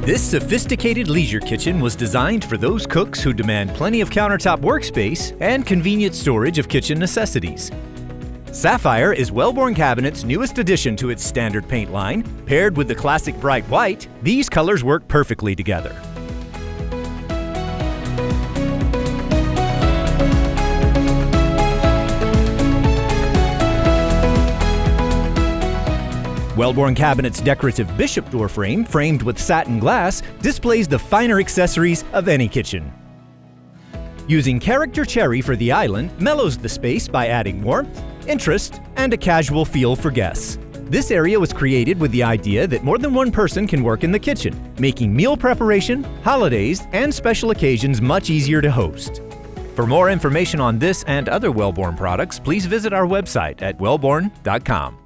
This sophisticated leisure kitchen was designed for those cooks who demand plenty of countertop workspace and convenient storage of kitchen necessities. Sapphire is Wellborn Cabinet's newest addition to its standard paint line. Paired with the classic bright white, these colors work perfectly together. Wellborn Cabinet's decorative bishop door frame, framed with satin glass, displays the finer accessories of any kitchen. Using character cherry for the island mellows the space by adding warmth, interest, and a casual feel for guests. This area was created with the idea that more than one person can work in the kitchen, making meal preparation, holidays, and special occasions much easier to host. For more information on this and other Wellborn products, please visit our website at wellborn.com.